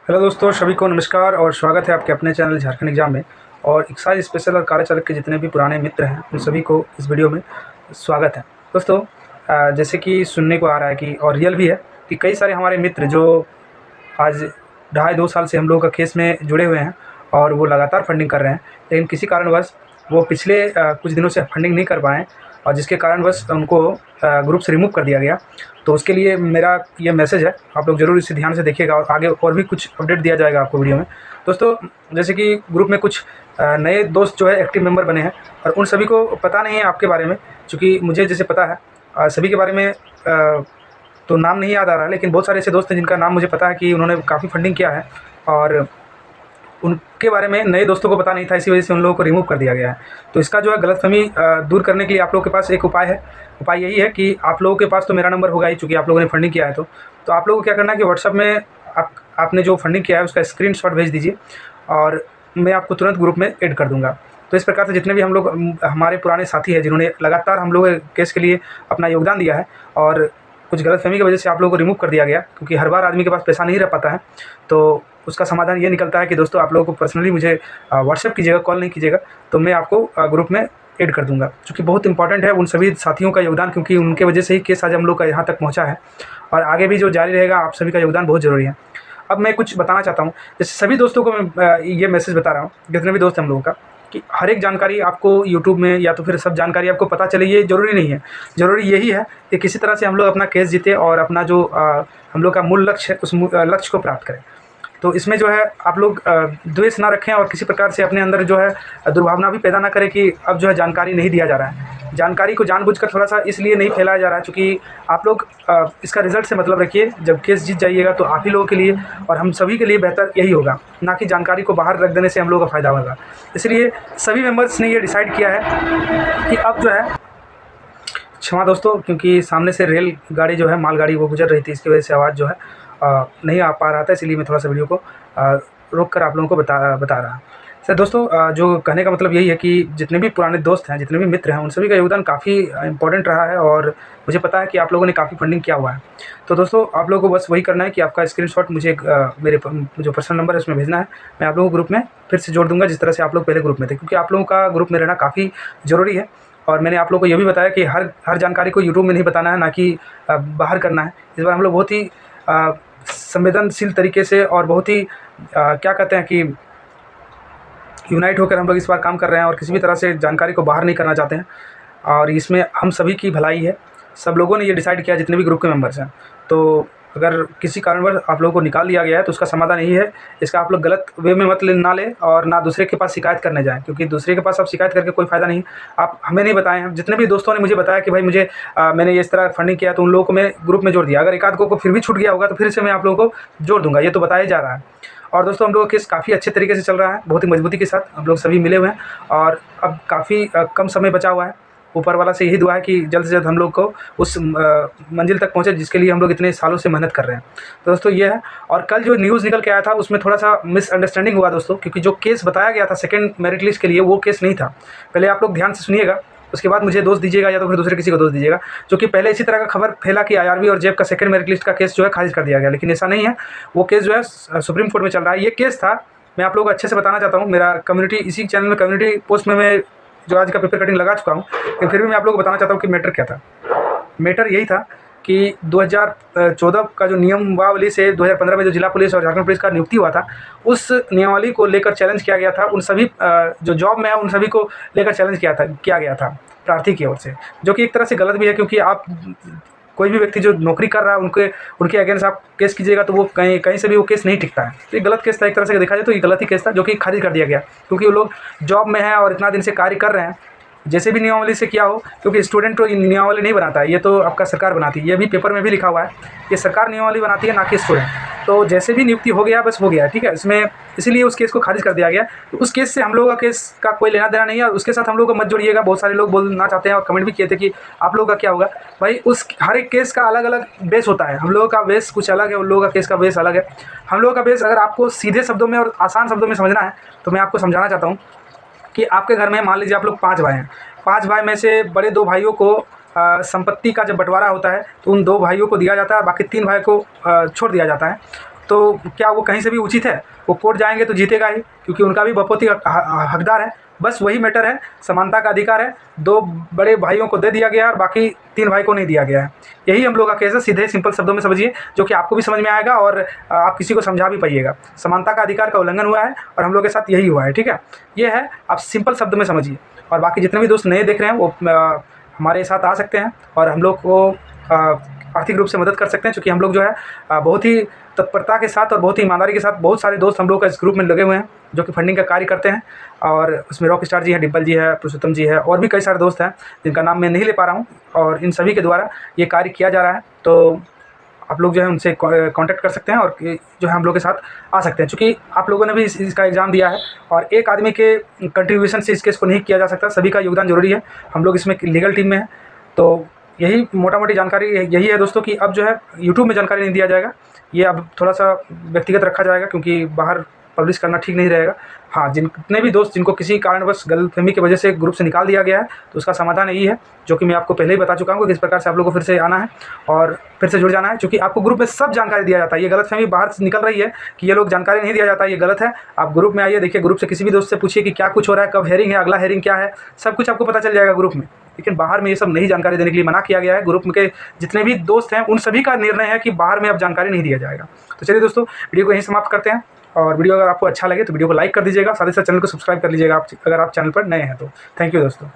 Hello दोस्तों, सभी को नमस्कार और स्वागत है आपके अपने चैनल झारखंड एग्जाम में। और एक्साइज स्पेशल और कार्यचालक के जितने भी पुराने मित्र हैं उन सभी को इस वीडियो में स्वागत है। दोस्तों, जैसे कि सुनने को आ रहा है कि और रियल भी है कि कई सारे हमारे मित्र जो आज 2.5 साल से हम लोगों का केस में जुड़े हुए हैं और वो लगातार फंडिंग कर रहे हैं, लेकिन किसी कारणवश वो पिछले कुछ दिनों से फंडिंग नहीं कर पाएँ और जिसके कारणवश उनको ग्रुप से रिमूव कर दिया गया। तो उसके लिए मेरा ये मैसेज है, आप लोग ज़रूर इसे ध्यान से देखिएगा और आगे और भी कुछ अपडेट दिया जाएगा आपको वीडियो में। दोस्तों, जैसे कि ग्रुप में कुछ नए दोस्त जो है एक्टिव मेंबर बने हैं और उन सभी को पता नहीं है आपके बारे में, चूँकि मुझे जैसे पता है सभी के बारे में तो नाम नहीं याद आ रहा है, लेकिन बहुत सारे ऐसे दोस्त हैं जिनका नाम मुझे पता है कि उन्होंने काफ़ी फंडिंग किया है और उनके बारे में नए दोस्तों को पता नहीं था, इसी वजह से उन लोगों को रिमूव कर दिया गया है। तो इसका जो है गलतफ़हमी दूर करने के लिए आप लोगों के पास एक उपाय है। उपाय यही है कि आप लोगों के पास तो मेरा नंबर होगा ही, चूँकि आप लोगों ने फंडिंग किया है। तो आप लोगों को क्या करना है कि व्हाट्सएप में आपने जो फंडिंग किया है उसका स्क्रीनशॉट भेज दीजिए और मैं आपको तुरंत ग्रुप में ऐड कर दूँगा। तो इस प्रकार से जितने भी हम लोग हमारे पुराने साथी हैं जिन्होंने लगातार हम लोग केस के लिए अपना योगदान दिया है और कुछ गलतफ़हमी की वजह से आप लोगों को रिमूव कर दिया गया, क्योंकि हर बार आदमी के पास पैसा नहीं रह पाता है, तो उसका समाधान ये निकलता है कि दोस्तों आप लोगों को पर्सनली मुझे व्हाट्सएप कीजिएगा, कॉल नहीं कीजिएगा, तो मैं आपको ग्रुप में ऐड कर दूँगा। क्योंकि बहुत इंपॉर्टेंट है उन सभी साथियों का योगदान, क्योंकि उनके वजह से ही केस आज हम लोग का यहाँ तक पहुँचा है और आगे भी जो जारी रहेगा, आप सभी का योगदान बहुत ज़रूरी है। अब मैं कुछ बताना चाहता हूँ, जैसे सभी दोस्तों को मैं ये मैसेज बता रहा हूँ, जितने भी दोस्त हैं हम लोगों का, कि हर एक जानकारी आपको यूट्यूब में या तो फिर सब जानकारी आपको पता चले, ये ज़रूरी नहीं है। ज़रूरी यही है कि किसी तरह से हम लोग अपना केस जीते और अपना जो हम लोग का मूल लक्ष्य है उस लक्ष्य को प्राप्त करें। तो इसमें जो है आप लोग द्वेष ना रखें और किसी प्रकार से अपने अंदर जो है दुर्भावना भी पैदा ना करें कि अब जो है जानकारी नहीं दिया जा रहा है। जानकारी को जानबूझकर थोड़ा-सा इसलिए नहीं फैलाया जा रहा है, चूँकि आप लोग इसका रिज़ल्ट से मतलब रखिए। जब केस जीत जाइएगा तो आप ही लोगों के लिए और हम सभी के लिए बेहतर यही होगा, ना कि जानकारी को बाहर रख देने से हम लोगों का फ़ायदा होगा। इसलिए सभी मेंबर्स ने ये डिसाइड किया है कि अब जो है, क्षमा दोस्तों, क्योंकि सामने से रेल गाड़ी जो है, मालगाड़ी वो गुज़र रही थी, इसकी वजह से आवाज़ जो है नहीं आ पा रहा था, इसीलिए मैं थोड़ा-सा वीडियो को रोक कर आप लोगों को बता रहा। सर दोस्तों, जो कहने का मतलब यही है कि जितने भी पुराने दोस्त हैं, जितने भी मित्र हैं, उन सभी का योगदान काफ़ी इम्पोर्टेंट रहा है और मुझे पता है कि आप लोगों ने काफ़ी फंडिंग किया हुआ है। तो दोस्तों, आप लोगों को बस वही करना है कि आपका स्क्रीनशॉट मुझे मेरे जो पर्सनल नंबर है उसमें भेजना है। मैं आप लोगों को ग्रुप में फिर से जोड़ दूँगा, जिस तरह से आप लोग पहले ग्रुप में थे, क्योंकि आप लोगों का ग्रुप में रहना काफ़ी ज़रूरी है। और मैंने आप लोगों को ये भी बताया कि हर जानकारी को यूट्यूब में नहीं बताना है, ना कि बाहर करना है। इस बार हम लोग बहुत ही संवेदनशील तरीके से और बहुत ही क्या कहते हैं कि यूनाइट होकर हम लोग इस बार काम कर रहे हैं और किसी भी तरह से जानकारी को बाहर नहीं करना चाहते हैं और इसमें हम सभी की भलाई है। सब लोगों ने ये डिसाइड किया, जितने भी ग्रुप के मेंबर्स हैं। तो अगर किसी कारणवश आप लोगों को निकाल दिया गया है तो उसका समाधान यही है, इसका आप लोग गलत वे में मत ना लें और ना दूसरे के पास शिकायत करने जाएँ, क्योंकि दूसरे के पास आप शिकायत करके कोई फ़ायदा नहीं। आप हमें नहीं बताएँ हैं, जितने भी दोस्तों ने मुझे बताया कि भाई मुझे मैंने इस तरह फंडिंग किया, तो उन लोगों को मैं ग्रुप में जोड़ दिया। अगर एक आध को फिर भी छूट गया होगा तो फिर से मैं आप लोगों को जोड़ दूँगा, ये तो बताया जा रहा है। और दोस्तों, हम लोगों का केस काफ़ी अच्छे तरीके से चल रहा है, बहुत ही मजबूती के साथ हम लोग सभी मिले हुए हैं और अब काफ़ी कम समय बचा हुआ है। ऊपर वाला से यही दुआ है कि जल्द से जल्द हम लोग को उस मंजिल तक पहुँचे जिसके लिए हम लोग इतने सालों से मेहनत कर रहे हैं। तो दोस्तों ये है। और कल जो न्यूज़ निकल के आया था उसमें थोड़ा-सा मिसअंडरस्टैंडिंग हुआ दोस्तों, क्योंकि जो केस बताया गया था सेकंड मेरिट लिस्ट के लिए, वो केस नहीं था। पहले आप लोग ध्यान से सुनिएगा, उसके बाद मुझे दोष दीजिएगा या तो फिर दूसरे किसी को दोष दीजिएगा। जो कि पहले इसी तरह का खबर फैला कि आईआरबी और जेब का सेकंड मेरिट लिस्ट का केस जो है खारिज कर दिया गया, लेकिन ऐसा नहीं है। वो केस जो है सुप्रीम कोर्ट में चल रहा है। ये केस था, मैं आप लोगों को अच्छे से बताना चाहता हूँ। मेरा कम्युनिटी इसी चैनल में कम्युनिटी पोस्ट में मैं जो आज का पेपर कटिंग लगा चुका हूँ, लेकिन फिर भी मैं आप लोगों को बताना चाहता हूँ कि मैटर क्या था। मैटर यही था कि 2014 का जो नियमावली से 2015 में जो जिला पुलिस और झारखंड पुलिस का नियुक्ति हुआ था, उस नियमावली को लेकर चैलेंज किया गया था। उन सभी जो जॉब में है उन सभी को लेकर चैलेंज किया गया था प्रार्थी की ओर से, जो कि एक तरह से गलत भी है, क्योंकि आप कोई भी व्यक्ति जो नौकरी कर रहा है उनके अगेंस्ट आप केस कीजिएगा तो वो कहीं से भी वो केस नहीं टिकता है। तो ये गलत केस था, एक तरह से देखा जाए तो ये गलत ही केस था, जो कि खारिज कर दिया गया, क्योंकि वो लोग जॉब में हैं और इतना दिन से कार्य कर रहे हैं। जैसे भी नियमावली से किया हो, क्योंकि स्टूडेंट तो नियमावली नहीं बनाता है, ये तो आपका सरकार बनाती है। ये भी पेपर में भी लिखा हुआ है, ये सरकार नियमावली बनाती है, ना कि स्टूडेंट। तो जैसे भी नियुक्ति हो गया बस हो गया, ठीक है। इसमें इसीलिए उस केस को खारिज कर दिया गया। तो उस केस से हम लोगों का केस का कोई लेना देना नहीं है और उसके साथ हम लोग को मत जोड़िएगा। बहुत सारे लोग बोलना चाहते हैं और कमेंट भी किए थे कि आप लोगों का क्या होगा। भाई, उस हर एक केस का अलग अलग बेस होता है। हम लोगों का बेस कुछ अलग है, उन लोगों का केस का बेस अलग है। हम लोगों का बेस अगर आपको सीधे शब्दों में और आसान शब्दों में समझना है तो मैं आपको समझाना चाहता हूँ कि आपके घर में मान लीजिए आप लोग 5 भाई हैं। 5 भाई में से बड़े 2 भाइयों को संपत्ति का जब बंटवारा होता है तो उन 2 भाइयों को दिया जाता है, बाकी 3 भाई को छोड़ दिया जाता है। तो क्या वो कहीं से भी उचित है? वो कोर्ट जाएंगे तो जीतेगा ही, क्योंकि उनका भी बपौती हकदार है। बस वही मैटर है, समानता का अधिकार है। 2 बड़े भाइयों को दे दिया गया है और बाकी 3 भाई को नहीं दिया गया है। यही हम लोग का केस है। सीधे सिंपल शब्दों में समझिए, जो कि आपको भी समझ में आएगा और आप किसी को समझा भी पाइएगा। समानता का अधिकार का उल्लंघन हुआ है और हम लोग के साथ यही हुआ है, ठीक है। ये है, आप सिंपल शब्द में समझिए। और बाकी जितने भी दोस्त नए देख रहे हैं वो हमारे साथ आ सकते हैं और हम लोग को आर्थिक रूप से मदद कर सकते हैं, क्योंकि हम लोग जो है बहुत ही तत्परता के साथ और बहुत ही ईमानदारी के साथ, बहुत सारे दोस्त हम लोग का इस ग्रुप में लगे हुए हैं जो कि फंडिंग का कार्य करते हैं। और उसमें रॉक स्टार जी हैं, डिम्पल जी है, पुरुषोत्तम जी है, और भी कई सारे दोस्त हैं जिनका नाम मैं नहीं ले पा रहा हूँ। और इन सभी के द्वारा ये कार्य किया जा रहा है। तो आप लोग जो है उनसे कांटेक्ट कर सकते हैं और जो है हम लोग के साथ आ सकते हैं, क्योंकि आप लोगों ने भी इसका एग्ज़ाम दिया है और एक आदमी के कंट्रीब्यूशन से इस केस को नहीं किया जा सकता। सभी का योगदान जरूरी है। हम लोग इसमें लीगल टीम में हैं। तो यही मोटा मोटी जानकारी यही है दोस्तों, कि अब जो है यूट्यूब में जानकारी नहीं दिया जाएगा। ये अब थोड़ा सा व्यक्तिगत रखा जाएगा, क्योंकि बाहर पब्लिश करना ठीक नहीं रहेगा। हाँ, जितने भी दोस्त जिनको किसी कारणवश गलतफहमी की वजह से ग्रुप से निकाल दिया गया है, तो उसका समाधान यही है, जो कि मैं आपको पहले ही बता चुका हूँ कि किस प्रकार से आप लोगों को फिर से आना है और फिर से जुड़ जाना है। क्योंकि आपको ग्रुप में सब जानकारी दिया जाता है। ये गलतफहमी बाहर से निकल रही है कि ये लोग जानकारी नहीं दिया जाता है, ये गलत है। आप ग्रुप में आइए, देखिए, ग्रुप से किसी भी दोस्त से पूछिए कि क्या कुछ हो रहा है, कब हेयरिंग है, अगला हेयरिंग क्या है, सब कुछ आपको पता चल जाएगा ग्रुप में। लेकिन बाहर में ये सब नहीं जानकारी देने के लिए मना किया गया है। ग्रुप के जितने भी दोस्त हैं उन सभी का निर्णय है कि बाहर में अब जानकारी नहीं दिया जाएगा। तो चलिए दोस्तों, वीडियो को यहीं समाप्त करते हैं। और वीडियो अगर आपको अच्छा लगे तो वीडियो को लाइक कर दीजिएगा, साथ ही साथ चैनल को सब्सक्राइब कर लीजिएगा, अगर आप चैनल पर नए हैं तो। थैंक यू दोस्तों।